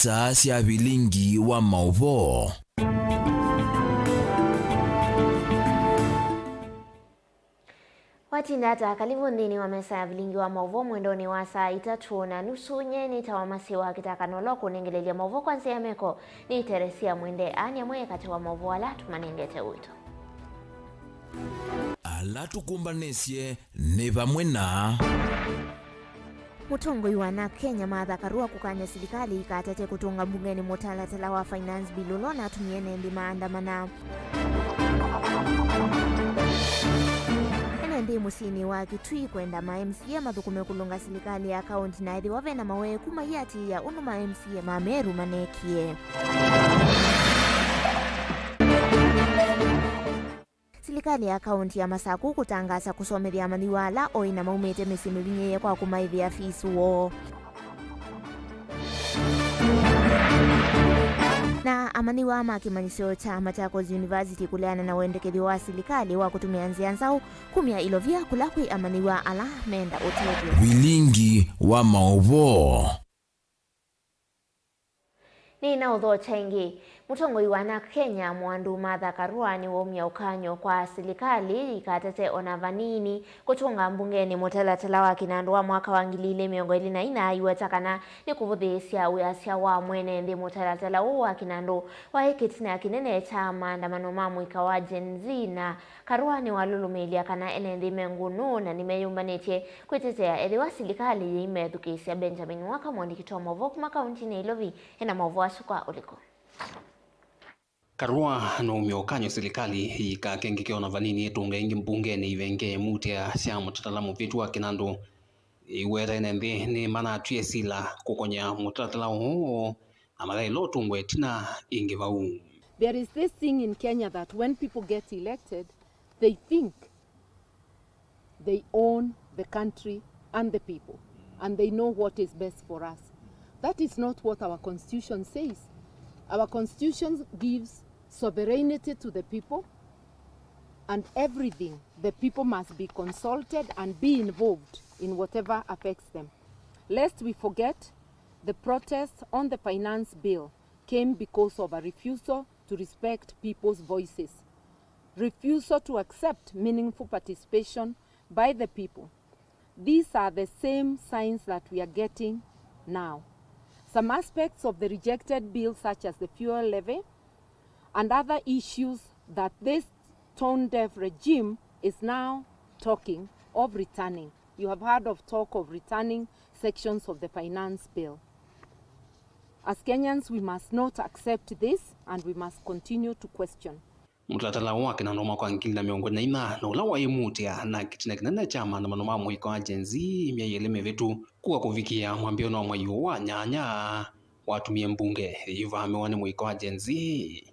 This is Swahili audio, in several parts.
saa cia bilingi wa mauvo. Watindata karibu ndini wa mesa ya bilingi wa mauvo mwendoni wa saa 3:30 nyeni tawamasiwa kitakanolo kunengelelia mauvo kwanza ya meko ni Teresia Mwende anya mwe kati wa mauvo wala tumanengete wito. Ala tukumbanesye ne bamwe na Mutongoi wana Kenya Martha Karua kukanya serikali ikatete kutunga bungeni mutalatala wa finance bill lona tumiene ndi maandamana. Ndi musini wa Kitui kwenda ma MCA mathukume kulunga serikali ya kaunti na ithi wavena mawe kuma yati ya unu ma MCA mameru manekie. Serikali ya kaunti ya Masaku kutangaza kusomethia mathiwala oina maumite misimu kwa kumaithia fisu wo. Na amaniwa makimanyisho cha Machakos University kuleana na wendekethi wa serikali wa kutumia njia nzau kumia ilovia kulakwi amaniwa ala menda utedio. Bilingi wa mauvo. Ni na udho chengi. Mutongoi wana Kenya Mwandu Martha Karua ni womya ukanyo kwa serikali ikatete onavanini kutunga mbungeni mutalatala wa kinandu wa mwaka wa 2024 iwetakana ni kuvuthisya uyasya wa mwene ndi mutalatala wa kinandu wa ikitina kinene cha maandamano ma mwika wa Gen Z na Karua ni walulumilia kana ene ndi mengunu na nimeyumbanitye kwitetea ethi wa serikali imethukisya Benjamin Waka mwandikitwa mauvo kuma kaunti ni Ilovi ena mauvo asukwa uliko. Karua no umyokanyo serikali ikakengekeo na vanini etunga ingi mbungeni ivenge mutia sia mutatalamu vitu wa kinandu iwere nembe ni mana atuye sila kukonya mutatalamu amala ilo tungwe tina ingi vau. There is this thing in Kenya that when people get elected, they think they own the country and the people and they know what is best for us. That is not what our constitution says. Our constitution gives sovereignty to the people, and everything, the people must be consulted and be involved in whatever affects them. Lest we forget, the protest on the finance bill came because of a refusal to respect people's voices, refusal to accept meaningful participation by the people. These are the same signs that we are getting now. Some aspects of the rejected bill, such as the fuel levy and other issues that this tone-deaf regime is now talking of returning. You have heard of talk of returning sections of the finance bill. As Kenyans, we must not accept this and we must continue to question. Mutatala wa kinandu mwaka wa 2024 na ula wa imutia na kitina kinene cha maandamano ma mwika wa Gen Z imeyeleme vitu kuwa kuvikia mwambiono wa mwayu wa nyanya watumie mbunge ivame wane mwika wa Gen Z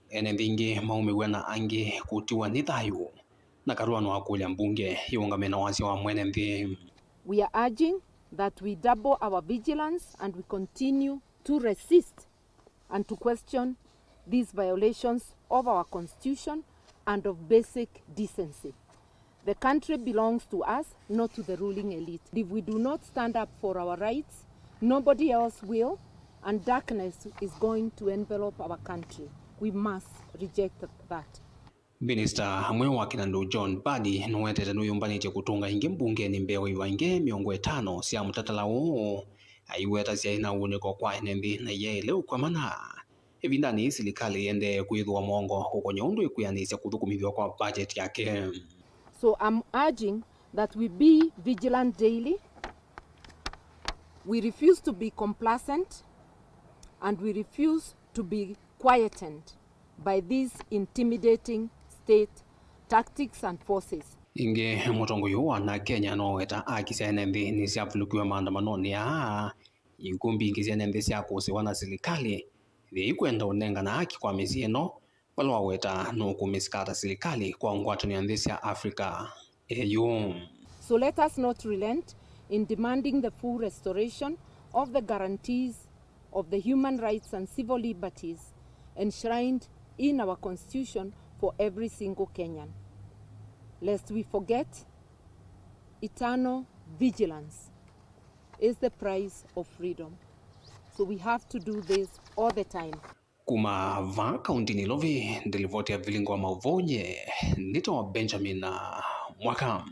ene mbingi maumiwe na angi kutiwa nithayu na Karua no akulia mbunge iungame na wasi wa mwene mbi. We are urging that we double our vigilance and we continue to resist and to question these violations of our constitution and of basic decency. The country belongs to us, not to the ruling elite. If we do not stand up for our rights, nobody else will, and darkness is going to envelop our country. We must reject that. Minister mwe wa kinandu John Badi nuwetete nuyumbanite kutunga ingi mbungeni mbeo iwange miongo 5 sia mutatala wo aiweta sia ina uniko kwa enembi na yele ukwamana evindani serikali ende kuithwa mongo huko nyundu ikuyanisya kuthukumithwa kwa budget yake. So I'm urging that we be vigilant daily. We refuse to be complacent and we refuse to be quietened by these intimidating state tactics and forces. Inge mutongo yuwa na Kenya no weta akisia enembi ni siafulukiwa maandamanoni ya inkumbi ingizia enembi siakuse wana serikali ikwenda unenga na haki kwa mizi eno walwa weta no kumiskata serikali kwa ngwatani ya ndesi ya Afrika EU. So let us not relent in demanding the full restoration of the guarantees of the human rights and civil liberties enshrined in our constitution for every single Kenyan. Lest we forget, eternal vigilance is the price of freedom. So we have to do this all the time. Kuma va kaunti ni lovi ndilivoti ya vilingo wa mauvonye nito Benjamin Mwaka.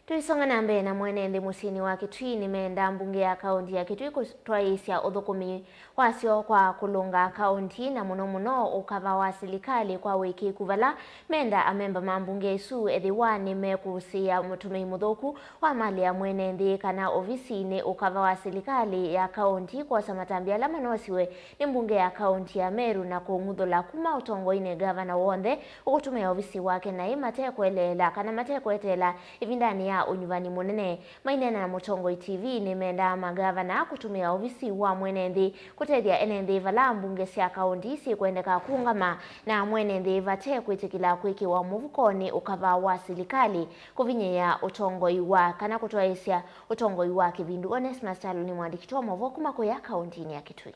Tuisonga na mbele na mwenendi musini wa Kitui nimeenda mbunge ya kaunti ya Kitui kutwaisya uthukumi wasio kwa kulunga kaunti na muno ukava wa serikali kwa wiki kuvala menda amemba mambunge isu ethiwani mekusia mutumi muthuku wa mali ya mwenendi kana ofisini ukava wa serikali ya kaunti kwa samatambia la manosiwe ni mbunge ya kaunti ya Meru na kung'uthula kuma utongoine gavana wonthe ukutumia ofisi wake na imatekwelela kana matekwetela ivindani ya unyuvani munene. Mainena na Mutongoi TV nimeenda magavana kutumia ofisi wa mwenendi kutethia enendi vala mbunge cia kaunti si kuendeka kungama na mwenendi vate kwitikila kwiki wa muvukoni ukava wa serikali kuvinyia utongoi wa kana kutwaisya utongoi wa kivindu. Onesmus Talo ni mwandiki wa movoku mako ya kaunti ya Kitui.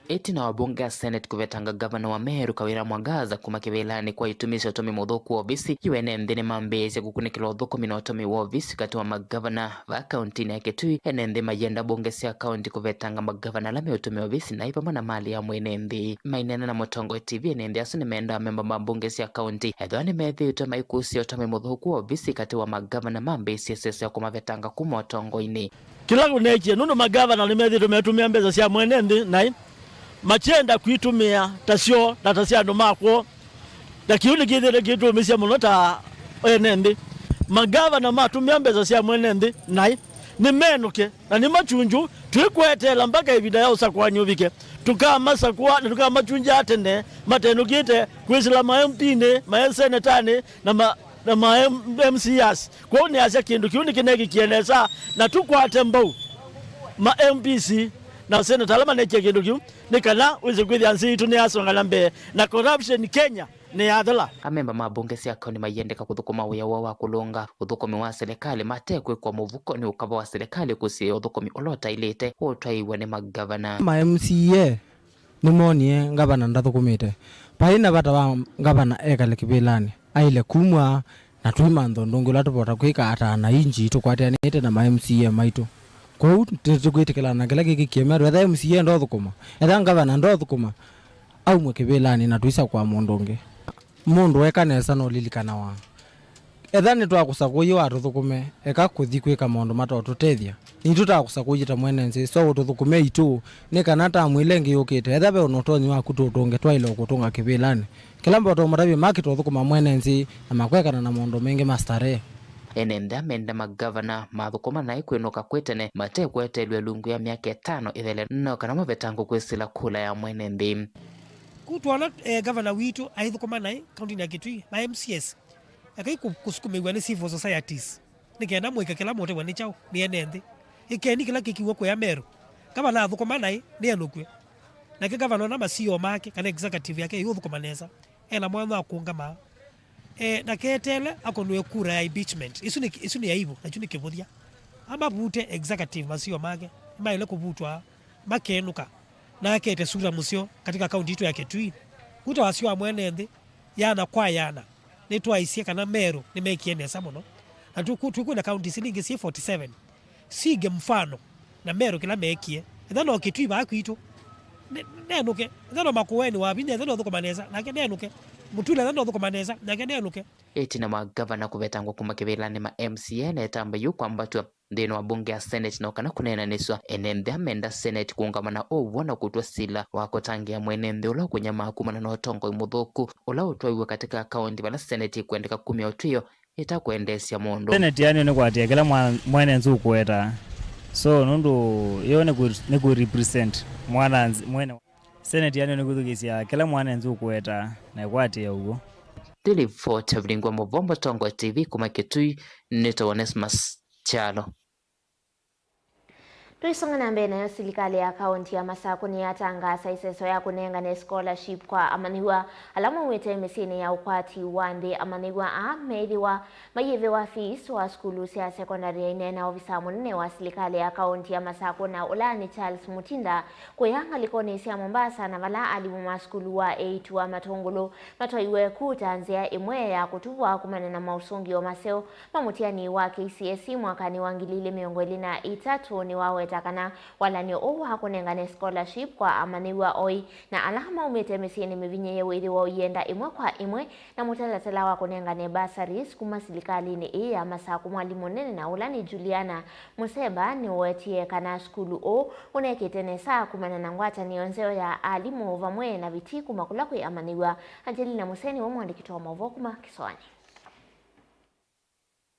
Eti na wabunge ya Senate kuvetanga gavana wa Meru Kawira Mwangaza kumakibelani kwa itumisha utomi muthuku wa ofisi iwene mthini mambezi kukunikila uthukumi na utomi wa ofisi kati wa magavana va kaunti ya Kitui ene nthi mayenda bunge cia kaunti kuvetanga magavana lame utomi wa ofisi na ipamwe na mali ya mwene nthi. Mainena na Mutongoi TV ene nthi asu nimeenda memba mambunge cia kaunti ethwa nimethitwe maikusia utomi muthuku wa ofisi kati wa magavana mambezi cia kumavetanga kuma utongoini. Kila kunechie nunu magavana nimethitwe metumia mbeza cia mwene nthi na machenda kuitumia tasio na tasia ndo makwo da kiuni kithire kitumisia muno ta enendi magavana matumia mbeza cia mwenendi nai ni menuke na ni machunju twikwetela mpaka ibida ya usakwa nyuvike tukamasakwa na tukamachunja atene matenukite kwisila ma MP ne ma senatane na ma MCS kwa ni asia kindu kiuni kineki kienesa na tukwate mbau ma MPC na senata lama neche kindu kiu nikana wize kwithia nsi itu ni asonga lambe na corruption Kenya ni adhala. Amemba mabunge cia kaunti mayendeka kuthukuma wia wa kulunga uthukumi wa serikali matekwe kwa muvuko ni ukava wa serikali kusie uthukumi ulota ilete utwaiwe ni magavana. Ma MCA ni monie gavana ndathukumite paina bata wa gavana ekale kibilani aile kumwa na tuima ndongo la tupota kwika ata na inji tukwatianite na ma MCA maitu kwa tukwitikelana na kila kiki Meru etha MCA ndo thukuma etha gavana ndo thukuma au mwekibilani na tuisa kwa mondonge mundu ekanesa no lilikana wa etha ni twakusakuyi wa tuthukume eka kuthi kwika maundu matotutethia ni tutakusakuyita mwenenzi so tuthukume itu ni kana ta mwilengi yukite etha be unotonyi wa kututunge twaile ukutunga kibilani kila mboto marabi makito thukuma mwenenzi na makwekana na maundu mengi mastare. Enenda menda magavana mathukuma na ikwinuka kwetene matekwetelwe lungu ya miaka 5 ithele no kana mavetango kwisila kula ya mwene nthi kutwala gavana witu aithukuma nai kaunti ya Kitui ma MCS akai kusukumiwa ni civil societies nikenda mwika kila mote wani chao ni enende ikeni kila kikiwa kwa ya Meru gavana athukuma nai ni enukwe na ke gavana na CEO make kana executive yake yuthukuma neza ena mwana akungama na ketele akonwe kura ya impeachment isu ni aibu na chuni kivudia amba bute executive masio make maile kubutwa makenuka na akete sura musio katika kaunti yetu ya Kitui kuta wasio amwene nthi yana kwa yana netwa isie kana Meru nimekiene samono na tuku na kaunti silingi si 47 sige mfano na Meru kila mekie ethano Kitui ba kwitu nenuke ethano makuweni wa bine ethano thukumaneza na kenenuke mutule ethano thukumaneza na kenenuke eti na magavana kuvetangwa kumakibelani ma MCA na etamba yu kwamba tu ndino wa bunge ya Senate na kana kunenaniswa enende amenda Senate kuungamana owona kutwa sila wako tangia mwenende ula kwenye makumana na utongo muthuku ula utwaiwe katika kaunti bala Senate kuendeka kumia utwio itakuendesya mundu Senate yani ni kwatia kila mwene nzu kueta so nundu yo ni ku represent mwene Senate yani ni kuthukisia kila mwene nzu kueta na kwatia ugo Dili vote vilingwa Muvombo Tongoi TV kuma Kitui nito Onesmus Chalo. Tuisonga na mbele nayo serikali ya kaunti ya Masaku ni yatangaza iseso ya kunengane scholarship kwa amaniwa alama wete mesini ya ukwati wande amaniwa meidhiwa mayive wa fees wa skulu ya secondary ya inena ofisa munene wa serikali ya kaunti ya Masaku na Ulani Charles Mutinda kuyanga likoni ya Mombasa na vala alimu maskulu wa 8 wa Matongolo matoiwe kutanzia imwe ya kutuwa kumane na mausungi wa maseo mamutiani wa KCSE mwakani wangilile miongweli na itatu ni wawe takana wala ni owa kunengane scholarship kwa amaniwa oi na alama umete mesini mivinye yewe wa uyenda imwe kwa imwe na mutalatala wa kunengane basaris kuma serikali ni ya Masaku mwalimu nene na Ulani Juliana Museba ni wetie kana skulu o uneketene saa kumana na ngwata ni onzeo ya alimu vamwe na vitiku makulaku ya amaniwa. Angelina Museni wa mwandikitoa mavokuma Kiswani.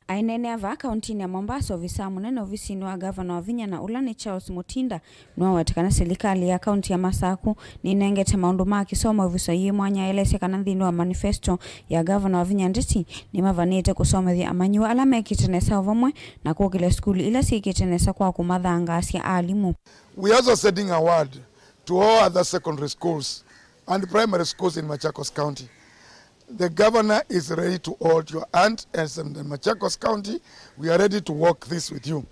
Ainene ava kauntini ya Mombasa ofisa munene ofisini wa gavana wa Vinya na Ulani Charles Mutinda nwa watikana serikali ya kaunti ya Masaku ni nengete maundu ma kisomo ofisa yi mwanya elese kana nthini wa manifesto ya gavana wa Vinya nditi ni mavanite kusomethia amanyiwa alame kitenesa ovamwe na kukile skulu ila si kitenesa kwa kumathanga asia alimu. We also sending a word to all other secondary schools and primary schools in Machakos County. The governor is ready to hold your hand, as in the Machakos County, we are ready to work this with you.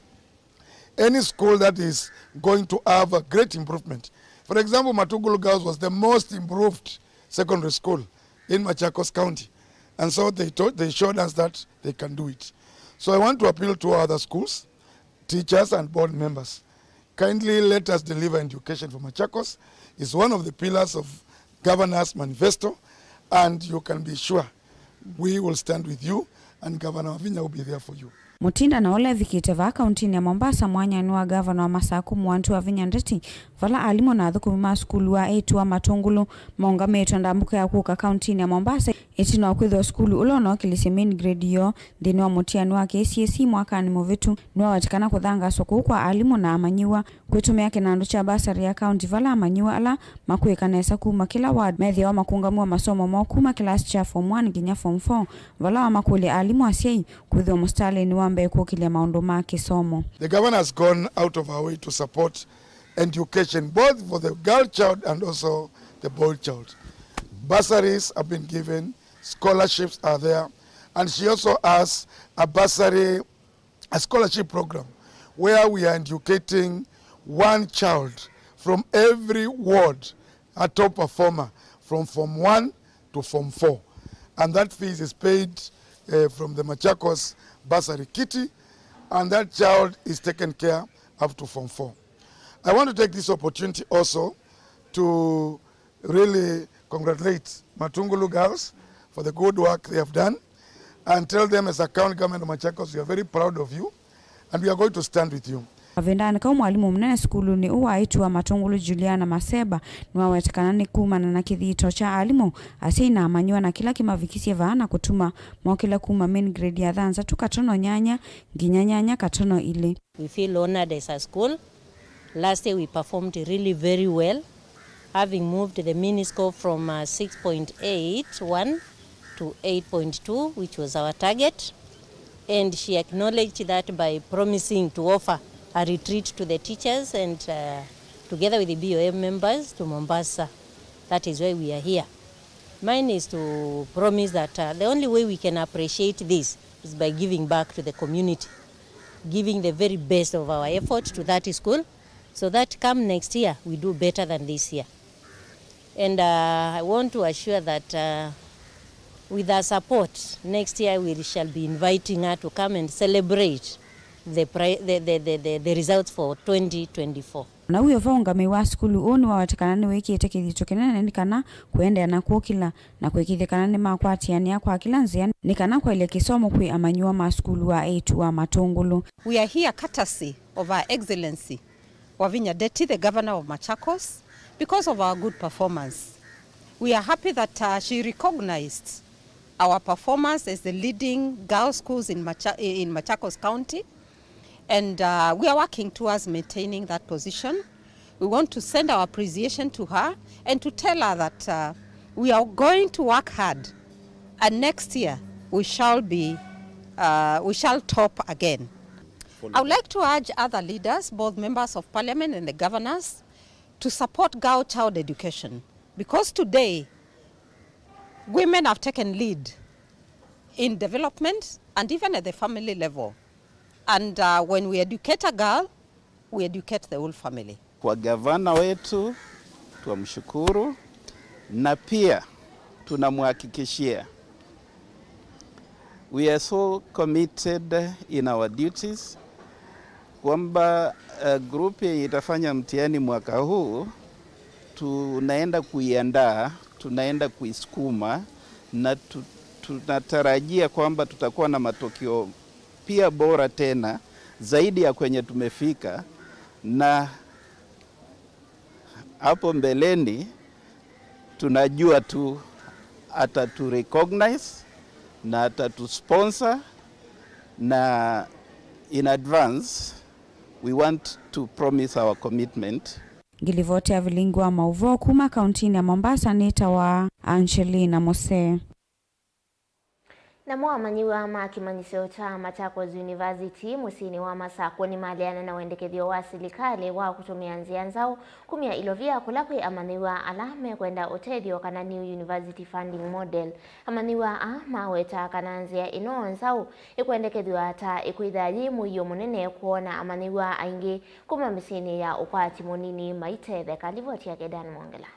Any school that is going to have a great improvement. For example, Matungulu Girls was the most improved secondary school in Machakos County. And so they showed us that they can do it. So I want to appeal to other schools, teachers and board members. Kindly let us deliver education for Machakos. It's one of the pillars of Governor's Manifesto. And you can be sure we will stand with you and Governor Vinya will be there for you. Mutinda na ole vikite va kauntini ya Mombasa mwanya ni wa gavana wa Masaku mwantu wa Vinya ndeti vala alimu na thukumi ma skulu wa 8 wa Matungulu maunga metu ndambuka ya kuka kauntini ya Mombasa etino wa kwitho skulu ulo no kilisi main grade yo dhini wa mutiani wa KCSE mwaka ni movitu nwa watikana kuthanga soko kwa alimu na amanyiwa kwetumia kinandu cha basari ya kaunti vala amanyiwa ala makuikanesa kuma kila ward methi wa makungamua masomo mokuma kilasi cha form 1 ginya form 4 vala wa makuli alimu asiai kwitho mustali ni the governor has gone out of our way to support education both for the girl child and also the boy child. Bursaries have been given, scholarships are there, and she also has a scholarship program where we are educating one child from every ward, a top performer from Form 1 to Form 4. And that fees is paid from the Machakos bursary kitty, and that child is taken care up to Form 4. I want to take this opportunity also to really congratulate Matungulu Girls for the good work they have done and tell them as a county government of Machakos, we are very proud of you and we are going to stand with you. Avendani kwa mwalimu mnene skulu ni uwa itu wa Matungulu Juliana Maseba nwa wetakana ni kumana na kithito cha alimu asina amanyiwa na kila kimavikisi vaana kutuma mwakila kuma main grade ya dhanza tukatono nyanya nginyanyanya katono ile. We feel honored as a school. Last year we performed really very well, having moved the mini score from 6.81 to 8.2, which was our target. And she acknowledged that by promising to offer a retreat to the teachers and together with the BOM members to Mombasa. That is why we are here. Mine is to promise that the only way we can appreciate this is by giving back to the community, giving the very best of our effort to that school so that come next year we do better than this year. And I want to assure that with our support, next year we shall be inviting her to come and celebrate the results for 2024. Na huyo vaungami wa skulu oni wa watakana ni wiki ete kithito kinene nikana kuendea na kukila na kwekithikana ni makwatiani ya kwa kila nzia nikana kwa ile kisomo kwi amanyua ma skulu wa 8 wa Matungulu. We are here courtesy of Our Excellency Wavinya Ndeti, the Governor of Machakos, because of our good performance. We are happy that she recognized our performance as the leading girls' schools in Machakos County. And we are working towards maintaining that position. We want to send our appreciation to her and to tell her that we are going to work hard. And next year we shall top again. I would like to urge other leaders, both members of parliament and the governors, to support girl child education, because today women have taken lead in development and even at the family level. And when we educate a girl, we educate the whole family. Kwa gavana wetu tuamshukuru, na pia tunamhakikishia we are so committed in our duties kwamba group itafanya mtihani mwaka huu tunaenda kuiandaa, tunaenda kuisukuma, na tunatarajia kwamba tutakuwa na matokeo pia bora tena zaidi ya kwenye tumefika, na hapo mbeleni tunajua tu atatu recognize na atatu sponsor, na in advance we want to promise our commitment. Gilivote Avilingwa Mauvo kuma kauntini ya Mombasa, nita wa Angelina Mose. Na mwamanyiwa makimanyisio cha Machakos University musini wa Masako ni maliana na wendekethio wa serikali wa kutumia njia nzao kumia ilovia kulakwe amaniwa alame kwenda utedio kana New University Funding Model. Amaniwa maweta kana njia ino nzao ikuendekethio hata ikuithaji muyo munene kuona amaniwa aingi kuma misini ya ukwati munini maithe kalivoti ya Kedan Mwangela.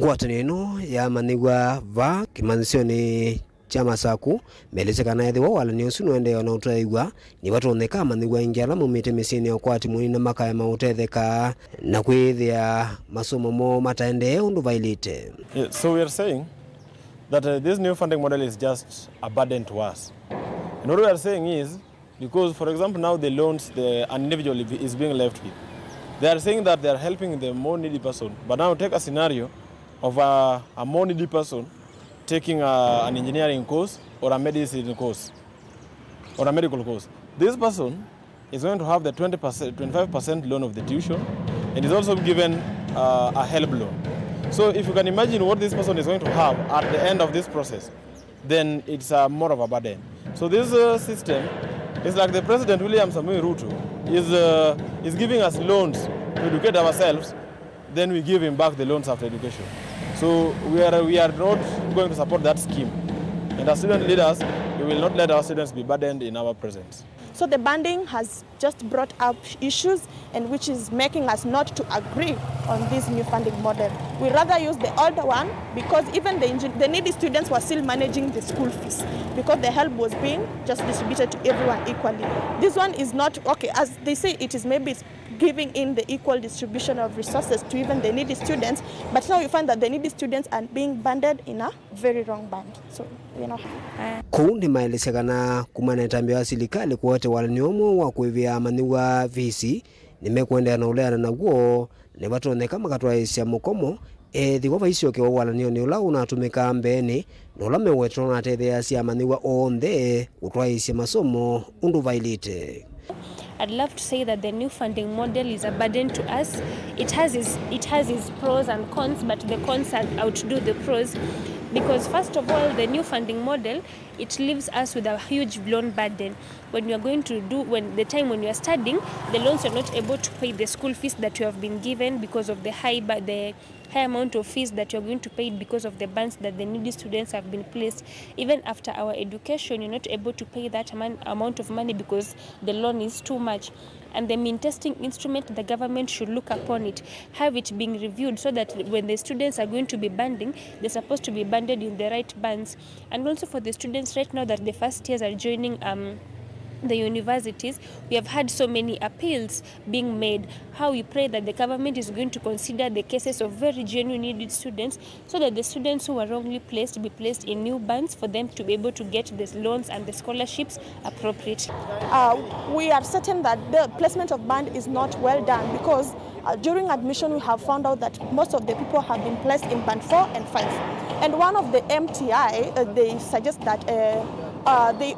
Ngwatanio ino ya manigwa va kimanisioni cha Masaku melezekana ethiwa walani ucio nwende ona utaigwa ni batoneka manigwa ingi ala mumite misini okwati munini na makaya mautetheka na kwithia masomo mo mataende undu vailite. So we are saying that this new funding model is just a burden to us. And what we are saying is, because for example now the loans an individual is being left with, they are saying that they are helping the more needy person, but now take a scenario of a more needy person taking an engineering course or a medicine course or a medical course. This person is going to have the 25% loan of the tuition, and is also given a HELB loan. So if you can imagine what this person is going to have at the end of this process, then it's more of a burden. So this system is like the President William Samoei Ruto is giving us loans to educate ourselves, then we give him back the loans after education. So we are not going to support that scheme. And as student leaders, we will not let our students be burdened in our presence. So the banding has just brought up issues, and which is making us not to agree on this new funding model. We rather use the older one, because even the needy students were still managing the school fees, because the help was being just distributed to everyone equally. This one is not, okay, as they say, it is maybe giving in the equal distribution of resources to even the needy students, but now you find that the needy students are being banded in a very wrong band. So, you know. Kundi maelezekana kumanetambia wa serikali kuote walaniomo wa kuivia maniwa visi nimekwenda na uleana na guo ne batoneka makatwaisya mukomo ethi wa isyo ke walanio ni ula unatumika mbeni no ula mewetro na tethea cia maniwa onthe utwaisya masomo undu vailite. I'd love to say that the new funding model is a burden to us. It has its pros and cons, but the cons outdo the pros, because first of all, the new funding model, it leaves us with a huge loan burden. When you are going to when you are studying, the loans are not able to pay the school fees that you have been given because of the high amount of fees that you're going to pay because of the bans that the needy students have been placed. Even after our education, you're not able to pay that amount of money because the loan is too much. And the mean testing instrument, the government should look upon it, have it being reviewed, so that when the students are going to be banding, they're supposed to be banded in the right bands. And also for the students right now that the first years are joining the universities, we have had so many appeals being made. How we pray that the government is going to consider the cases of very genuine needed students, so that the students who are wrongly placed be placed in new bands for them to be able to get the loans and the scholarships appropriately. We are certain that the placement of band is not well done, because during admission we have found out that most of the people have been placed in band 4 and 5. And one of the MTI, they suggest that they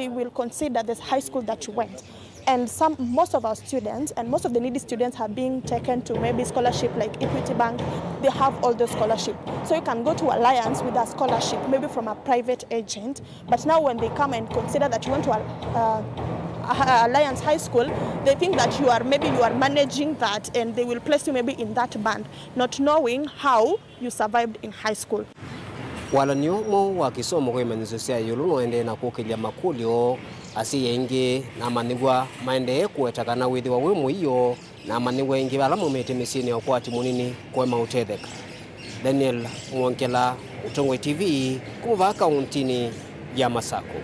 will consider this high school that you went. And most of our students and most of the needy students have been taken to maybe scholarship like Equity Bank. They have all the scholarship. So you can go to Alliance with a scholarship, maybe from a private agent. But now when they come and consider that you want to Alliance High School, they think that you are managing that, and they will place you maybe in that band, not knowing how you survived in high school. Walaniomo wa kisomo kwa imanizo sia yulu ende na kukilia makulio asi yengi na manigwa maende kuetakana withi wa wimu iyo na manigwa yengi wala mumete misini wakwati munini kwa mautetheka. Daniel Mwankela, Utongwe TV, kumva kauntini ya Masako.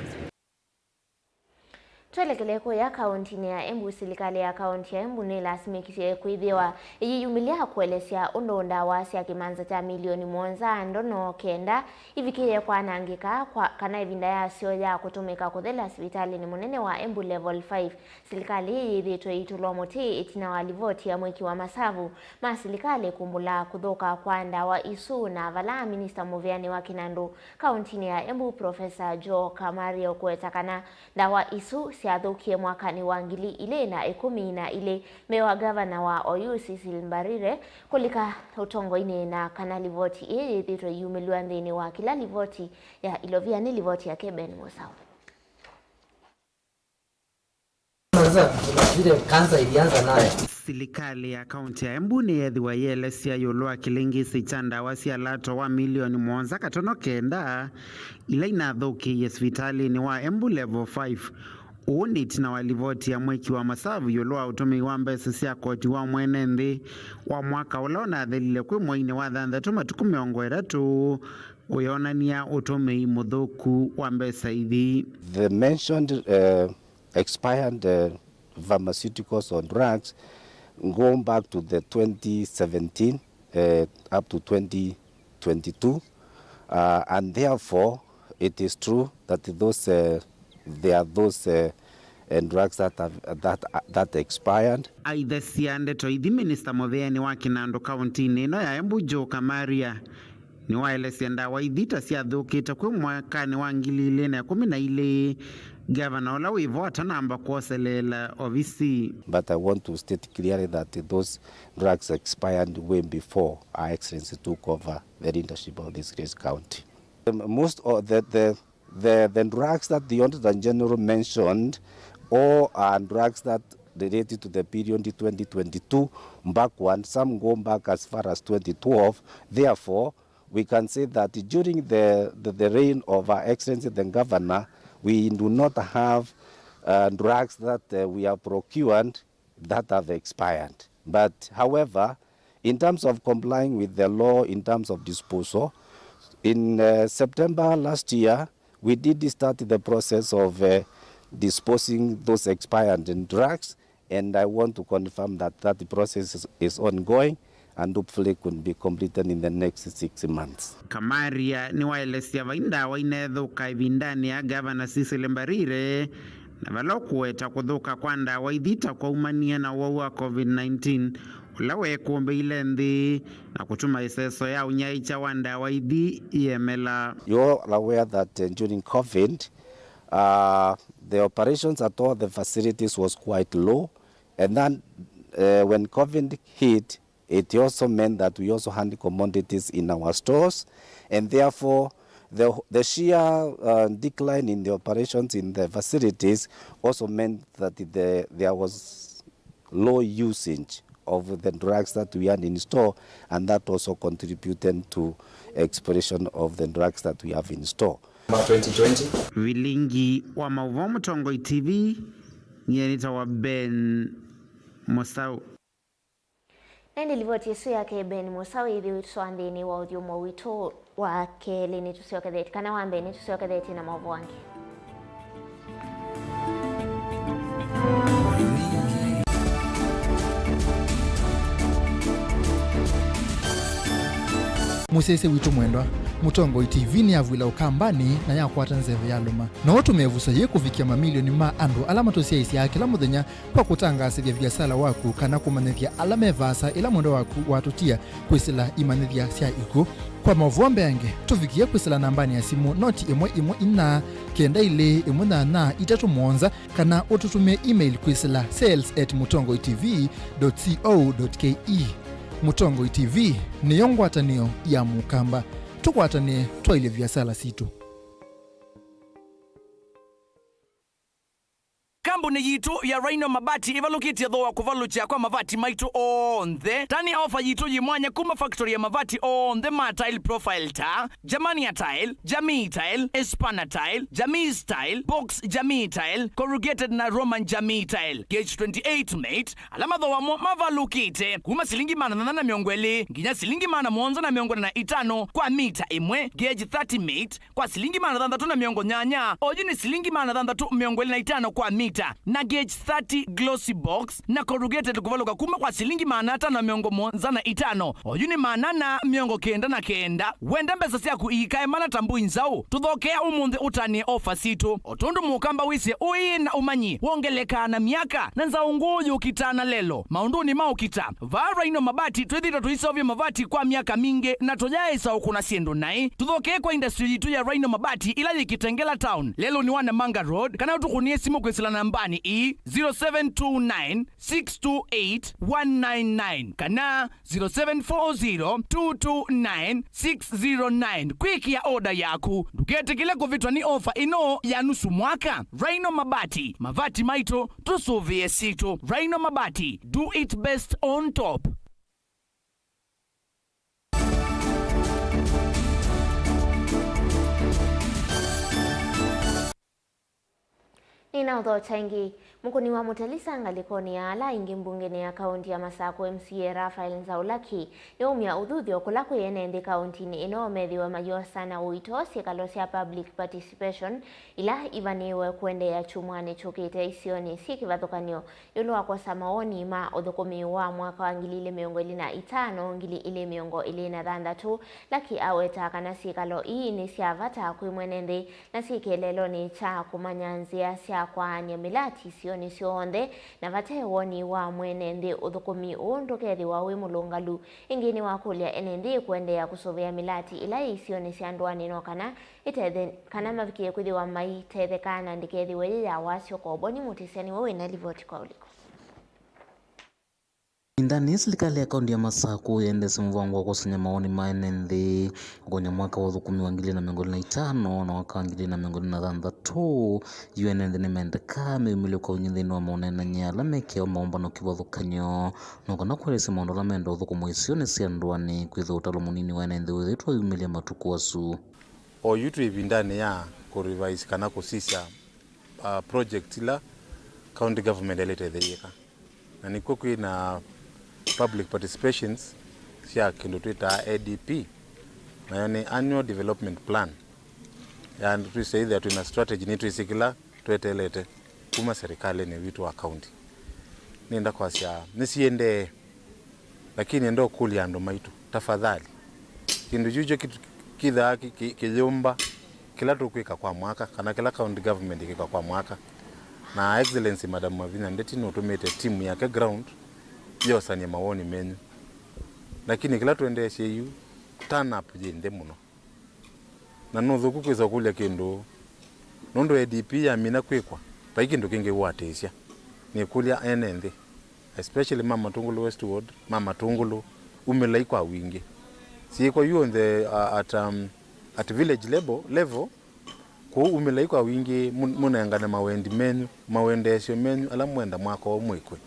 Tuelekele ya kaunti ya Embu. Serikali ya kaunti ya Embu ni lasimikishe kuidhiwa iyiyumilia kuelesya undonda wasi ya kimanza cha milioni monza ndono kenda ivikiye kwa nangika kwa kana ivinda ya sio ya kutumika kuthela hospitali ni munene wa Embu level 5. Serikali hii dhito itulo moti itina walivoti ya mwiki wa masavu ma serikali kumbula kudhoka kwa ndawa isu na vala Minister Muviani wa Kinandu kaunti ya Embu Professor Joe Kamario kuetakana ndawa isu siadhukie mwakani wa ngili ile na 10 na ile mewa gavana wa Oyu Cecil Mbarire kulika utongo ine na kanali voti ili dhito yumiliwa ndeni wa kila livoti ya ilovia ni livoti ya Keben Musau. Serikali ya kaunti ya Embu ni yethiwa yelesia yulwa kilingisi cha ndawa cia lato wa milioni monza katono kenda ila inathuki hospitali ni wa Embu level 5. Undi tina walivoti ya mweki wa masavu yulwa utumi wa mbesa cia koti wa mwene nthi wa mwaka ula unathelile kwi mwaine wa thanthatu matuku 30 uyonania utumi muthuku wa mbesa ithi. The mentioned expired pharmaceuticals or drugs going back to the 2017 up to 2022 and therefore it is true that those there are those drugs that expired. Aidha siande toithi Minister Muviani wa Kinandu kaunti nino ya Embu Joe Kamaria ni waelesia ndawa ithita ciathukite kwi mwakani wa 2012 Governor ola wivota namba kuoselela ovisi. But I want to state clearly that those drugs expired way before Our Excellency took over the leadership of this great county. Most of the drugs that the Auditor General mentioned all are drugs that related to the period 2022 backward, some go back as far as 2012. Therefore, we can say that during the reign of Our Excellency the Governor, we do not have drugs that we have procured that have expired. But however, in terms of complying with the law, in terms of disposal, in September last year, we did start the process of disposing those expired drugs, and I want to confirm that that process is ongoing and hopefully could be completed in the next 6 months. Kamaria ni waelesia vaindawa inethuka ivindani ya Governor Cecil Mbarire na valokueta kuthuka kwa ndawa ithita kwa umania na wau wa COVID-19 ula wekumbe ile nthi na kutuma iseso ya unyaicha wa ndawa ithi iemela. You're aware that during COVID, the operations at all the facilities was quite low, and then when COVID hit, it also meant that we also had commodities in our stores, and therefore the sheer decline in the operations in the facilities also meant that there was low usage of the drugs that we had in store, and that also contributed to expiration of the drugs that we have in store. 2020 Vilingi wa Mauvo Mutongoi TV nyenita wa Ben Musau. Nende livoti yesu yake Ben Musau hivi wituandini wa udiumo wito wa kele ni tusio kadeti kana wambe ni tusio kadeti na mauvo wangi. Musese witu mwendwa Mutongoi TV ni avwila ukambani na yakwata nzeve ya luma na watu mevusa ye kuvikia mamilioni ma andu alama tosia isi ya kila muthenya kwa kutangasithia biasala waku kana kumanithia alame vasa ila mwendo waku watutia kwisila imanithia sia iku kwa mavuombe yange tuvikia kwisila nambani ya simu noti imwe ina kenda ile imwe na itatu monza kana ututume email kwisila sales@mutongoitv.co.ke. Mutongoi TV ni yongwatanio ya mukamba tukwatane twaile biasala situ. Kambo kambuni yitu ya Rhino Mabati ivalukitie thoa kuvalucha kwa mavati maitu onthe tani ofa yitu yimwanya kuma factory ya mavati onthe ma tile profile ta Jamania tile, Jamii tile, Espana tile, Jamii style, Box Jamii tile, corrugated na Roman Jamii tile gauge 28 mate alama thoa mavalukite kuma silingi mana na miongweli nginya silingi mana mwonza na miongweli na itano kwa mita imwe gauge 30 mate kwa silingi mana dhanda tuna miongo nyanya ojini silingi mana dhanda tu miongweli na itano kwa mita na gauge 30 glossy box na corrugated kuvaluka kuma kwa silingi mana hata na miongo mwonza na itano ojini mana na miongo kenda na kenda wenda mbesa siya kuikae mana tambu inzao tudhokea umunde utani ofa situ otundu mukamba wise ui na umanyi wongeleka na miaka na nza unguju ukitana lelo maunduni maukita vaa Rhino Mabati twethita tuisovya mavati kwa miaka mingi na tojae sao kuna siendo nai tudhokea kwa industry yitu ya Rhino Mabati ila yikitengela town lelo ni wana Manga Road kana utukunie simu kwesila nambani 0729 628 199 kana 0740 229 609 kwiki ya oda yaku dukete kile kuvitwa ni ofa ino ya nusu mwaka Rhino Mabati mavati maito tusuvie situ Rhino Mabati do it best on top. Nina udho changi mukuni wa mutalisa ngalikoni ya ala ingi mbungeni ya kaunti ya Masako MCA Rafael Nzaulaki yaumia udhuthi okulaku yenende kaunti ni ino methi wa mayo sana uitosi kalosia public participation ila ivaniwe kuende ya chumwane chukite isioni si kivathukanio yulua kwa samaoni ma udhukumi wa mwaka wa ngili miongo ilina itano ngili ile miongo ilina dhanda tu laki aweta kana si kalo ii ni siavata kuimwenende na si kelelo ni cha kumanyanzia sia kwa nyamilati sioni sionde na vate woni wa mwenende uthukumi undukethi wa wimulungalu ingini wa kulia enende kuendea kusovea milati ila isioni siandwani no kana itethe kana mavikie kuthi wa mai tethe kana ndikethi wewe ya wasio kwa boni mutiseni wewe na livoti kwa uliko Indani serikali ya kaunti ya Masako yendese mvango wa kusanya maoni maenende kwenye mwaka wa 2025 na mwaka wa 2026 yuenende ni mendeka mimili kwa unyindhini wa maonena nyala mekeo maomba no kivathukanyo no kana kwelesi maondo la mendo uthukumu isioni siandwani kwitha utalo munini waenende withitwa yumilia matuku wasu o yutu ibindani ya kurevise kana kusisya project ila county government elitetheyeka na nikuwa kwina public participations sia kindu twita ADP na yani annual development plan ya twise either tuna strategy ni twisikila twetelete kuma serikali ni vitu wa county nenda kwa sia nisiende lakini ndo kulia ndo maitu tafadhali kindu jujo kitu kidha kijumba kila tukwika kwa mwaka kana kila county government ikika kwa mwaka na excellency madam Mavinya ndeti no tumete timu yake ground yosanye mawoni menyu lakini kila tuendeshe yu turn up jinde muno na nothu kukwisa kulya kindu nondo ADP ya mina kwikwa paiki ndo kinge watesya ni kulya enende especially mama Tungulu Westward mama Tungulu umela ikwa wingi si kwa you on the at village level ko umela ikwa wingi munengana mawendi menyu mawendesyo menyu ala mwenda mwako omwekwe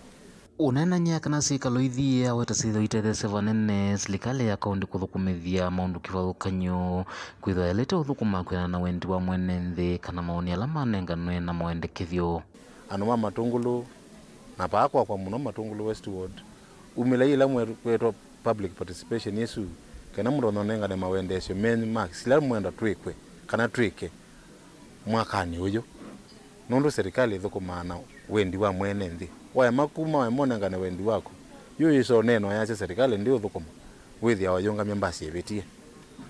unena nyaka na sikalo ithia weta sitho itethese vanene serikali ya kaunti kuthukumithia maundu kivathukanyo kwitha elete uthukuma kwina na wendi wa mwene nthi kana maoni ala manenganwe na mwendekethio anu mama Tungulu na paakwa kwa muno Matungulu Westward umila ila mwetwa public participation yesu kana mundu nonengane mawendesyo menyu max ila mwenda twikwe kana twike mwakani uyo nundu serikali thukumana wendi wa mwene nthi waya makuma wa monengane wendi wako yu iso neno yache serikali ndio thukuma withi awayonga myambasi ebetie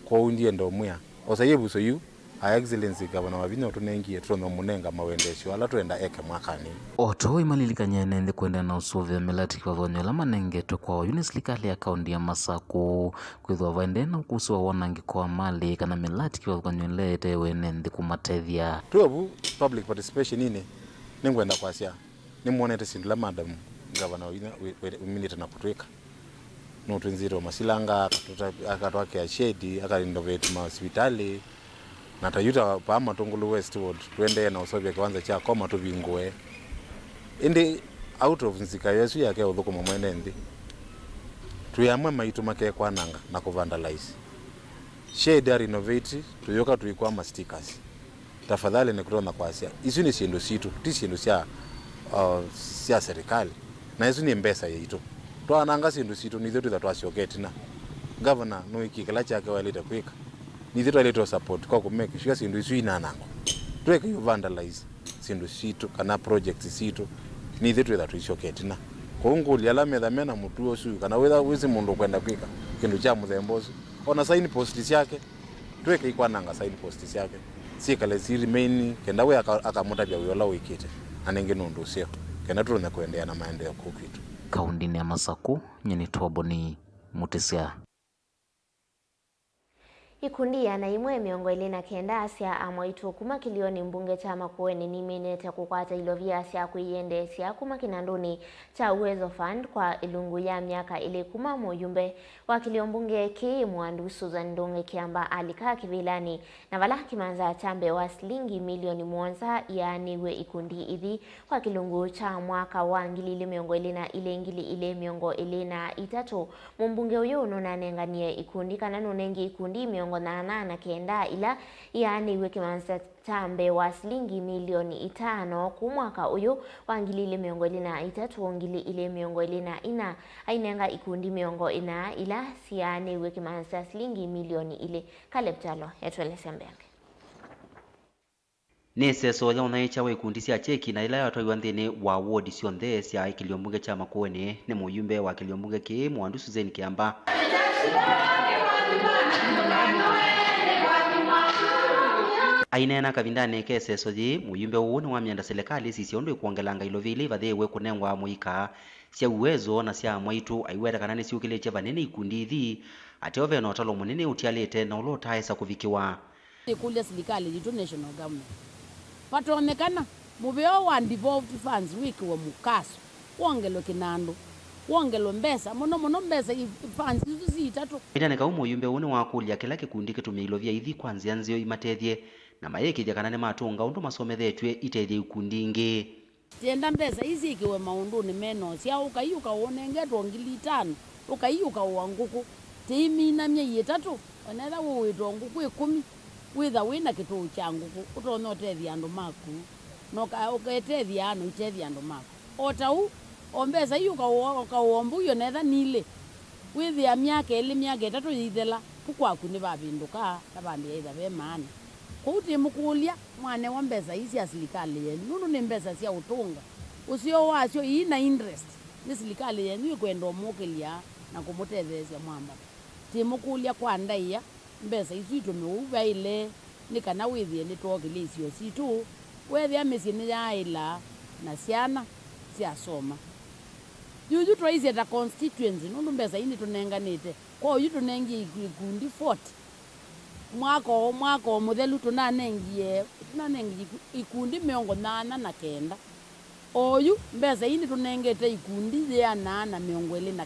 kwa undie ndo mwa osayebuso yu a excellency gavana Wavinya tunengie tuno munenga mawendesyo ala twenda eke mwakani oto imalilikanya nende kwenda na usovya melati kwa vonyo la manengeto kwa uni serikali ya kaunti ya Masako kwithwa vaende na kuswa wanangi kwa mali kana melati kwa vonyo lete wenende kumatethia tuabu public participation ine ningwenda kwasia ni muonete sindula madam gavana Wavinya minute na kutweka no twinziro masilanga akatwake ya shedi akarenovate hospitali na tayuta pa Matungulu Westward twende na usovya kiwanza cha koma tuvingoe indi out of nzika yesu yake uthukuma mwene nthi tuyamwe maitu make kwananga na kuvandalize shade renovate tuyoka tuikwa ma stickers tafadhali ni kutona kwa asia isu ni sindu situ ti sindu sia serikali na isu ni mbesa yetu twananga sindu situ ni zetu twasioketi na governor no ikikala chake waleta kwika ni zetu waleta support kwa kumake sure sindu isu inanango tweke vandalize sindu situ kana project situ ni zetu twisioketi na kongoli ala medhamena mutu osu kana wizi mundu kwenda kwika kindu cha muthembozi ona sign post yake tweke ikwananga sign post yake sikale si remain kenda we akamutabya uyola wikite anenge nundu sio kenda turone kuendea na maendeleo kukitu kaundini ya Masaku nyeni Toboni Mutesia. Ikundi ya na imwe miongo ili na kenda asia amwaitu kuma kilioni mbunge cha Makueni ni minete kukwata ilovia asia kuiende asia kuma kinanduni cha Uwezo Fund kwa ilungu ya miaka ili kuma muyumbe wa kilio mbunge ki Mwandu Susan Ndunge kiamba alikaa kivilani na vala kimanza chambe wa shilingi milioni mwanza ya niwe ikundi idhi kwa kilungu cha mwaka wa ngili miongo ili na ile miongo ili na itatu mbunge uyu unanenganie ikundi kana nunengi ikundi miongo na kenda ila yani wiki manza chambe wa shilingi milioni 5 kumwaka uyu wangilile miongo ina itatu ngili ile miongo ina ina ainenga ikundi miongo ina ila siane wiki manza shilingi milioni ile Caleb Chalo yatwele sembenge nese soya unaicha we kundi cia cheki na ila yatwa nthini wa ward cionthe cia kiliombunge cha Makueni ni muyumbe wa kiliombunge ki Mwandu Susan kiamba ainena kavindane kese soji muyumbe uune wa mienda serikali sisi ondo ikuongelanga ilovili vathewe kunengwa muika cia Uwezo na cia mwaitu aiweta kana ni ciukileche vanene ikundi ithi atiove no talo munene utialete na ulotaesa kuvikiwa ikulia serikali jitu national government patonekana muveo wa devolved funds wiki wa mukaso wongelo kinando wongelo mbesa muno mbesa funds izo zitatu ita ka umuyumbe uune wa kulia kila kikundi kitumia ilovia ithi kwanzia nzio imatethie na mayekithia kana ni matunga undu masomethethwe itethie ikundi ingi tienda mbesa izi ikiwe maunduni meno cia ukaiuka wonengetwo ngili 5 ukaiuka wanguku timina mye 3 onetha witwo nguku 10 witha wina kitu cha nguku utone otethia andu maku no uketethia anu itethia andu maku otau ombesa iuka uombu yo netha nile withia miaka ili miaka 3 yithela pukwaku ni babinduka tabandi either be maana kuti mukulia mwane wa mbesa hizi ya serikali yenu nunu ni mbesa cia utunga usio wacio ina interest ni serikali yenu ikwenda omukilia na kumutethesia mwamba ti mukulia kwa ndaia mbesa hizi itumiuva ile ni kana withie ni twogilisio situ wethia misi ni yaila na ciana cia soma yuju twaise ta constituency nunu mbesa ini tunenganite kwa yuju tunengi ikundi 40 mwako muthelu tunanengie ikundi 89 oyu mbesa ini tunengete ikundi ya 829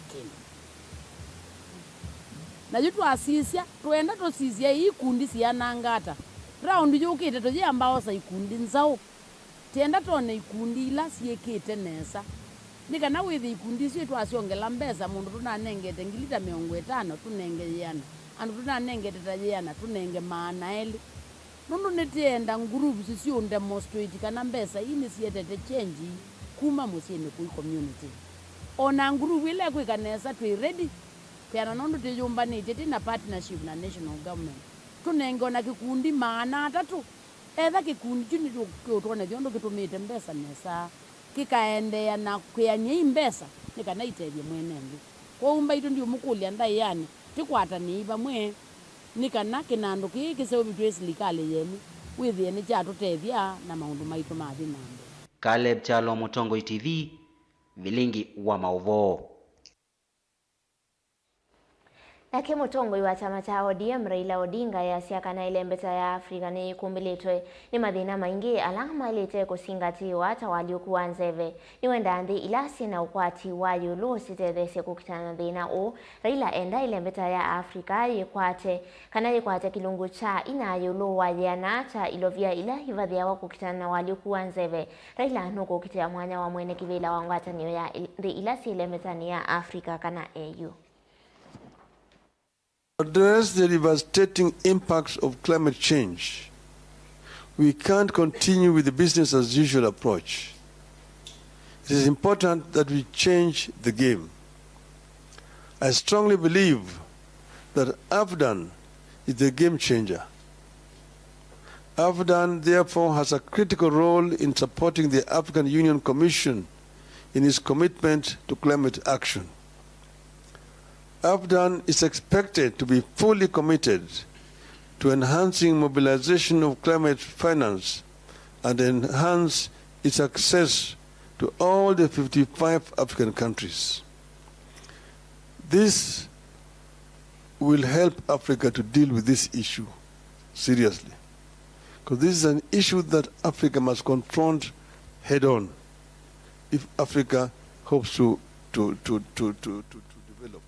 na jitu asisia tuenda tosisia ikundi cianangata round yukite toje ambao sa ikundi nzao tienda tone ikundi ila ciekite nesa nikana withi ikundi cio twasiongela mbesa mundu tunanengete ngilita 50 tunengeana andu tunanengete tajiana tunenge maana eli nundu nitienda groups cio demonstrate kana mbesa ini cietete change kuma musini ku community ona group ile kwikanesa twi ready kana nundu tiyumbanite tina partnership na national government tunenge ona kikundi maana 3 etha kikundi chini tuone thiondo kitumite mbesa nesa kikaendea na kuyanye mbesa nikana itethie mwenende kwa umba itu ndio mukulia ndai yani tikwata ni bamwe nikana kinando kise obitwe serikali yenu withie ni cha tutethia na maundu maitu mathi nambe Caleb Chalo, Mutongo TV, Vilingi wa Mauvoo. Nake mutongoi wa chama cha ODM Raila Odinga yasiakana ile mbeta ya Afrika ni kumbiletwe ni mathina maingi alama ilete kusingatiwa tawaliokuwa nzeve ni wenda ndi ilasi na ukwati wa yulu sitethesye kukitana thina o Raila enda ile mbeta ya Afrika yikwate kana yikwate kilungu cha ina yulu wa yana cha ilovia ila hivathia wa kukitana na waliokuwa nzeve Raila nuko kitia mwanya wa mwene kivila wa ngwatanio ya ndi ilasi ile mbeta ya Afrika kana AU. Address the devastating impacts of climate change, we can't continue with the business as usual approach. It is important that we change the game. I strongly believe that AFDAN is the game changer. AFDAN therefore has a critical role in supporting the African Union Commission in its commitment to climate action. AFDAN is expected to be fully committed to enhancing mobilization of climate finance and enhance its access to all the 55 African countries. This will help Africa to deal with this issue seriously, because this is an issue that Africa must confront head on if Africa hopes to develop.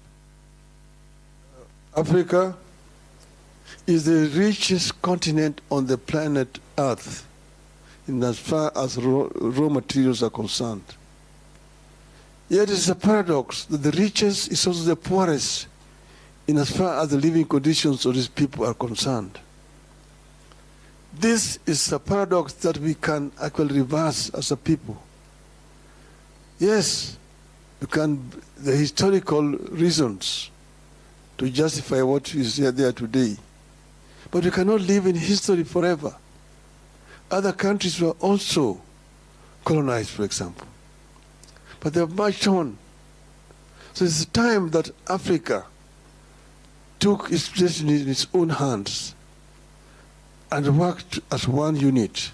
Africa is the richest continent on the planet Earth in as far as raw materials are concerned. Yet it is a paradox that the richest is also the poorest in as far as the living conditions of these people are concerned. This is a paradox that we can actually reverse as a people. Yes, we can, the historical reasons to justify what is there today. But we cannot live in history forever. Other countries were also colonized, for example. But they have marched on. So it's time that Africa took its destiny in its own hands and worked as one unit.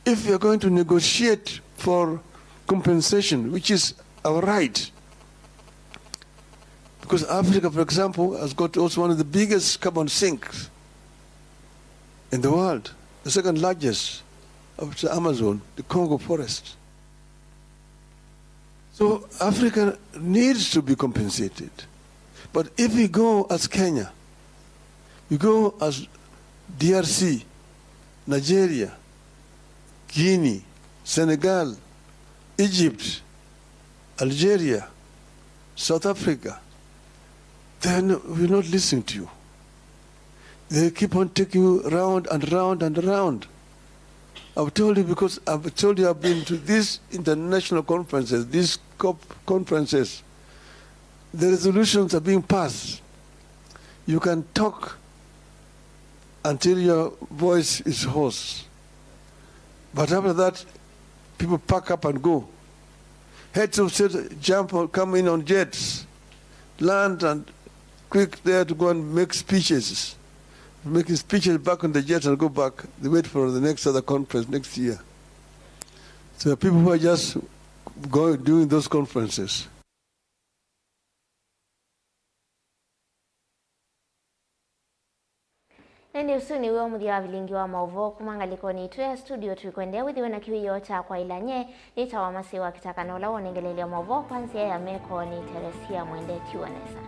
If we are going to negotiate for compensation, which is our right, because Africa, for example, has got also one of the biggest carbon sinks in the world, the second largest after the Amazon, the Congo forest. So Africa needs to be compensated. But if we go as Kenya, we go as DRC, Nigeria, Guinea, Senegal, Egypt, Algeria, South Africa, then we're not listening to you. They keep on taking you round and round and round. I've told you because I've told you I've been to these international conferences, these COP conferences. The resolutions are being passed. You can talk until your voice is hoarse. But after that, people pack up and go. Heads of state jump or come in on jets, land and quick there to go and make speeches. Making speeches back on the jet and go back. They wait for the next other conference next year. So the people who are just going doing those conferences. Nende usuni uwe mudia wa vilingi wa mauvo kumangaliko ni tuya studio tuikuendea withiwe na kiwiyo cha kwa ilanye ni tawamasi wa kitakanola wanengelele wa mauvo kwanzia ya meko ni Teresia Mwende Tiwanesa.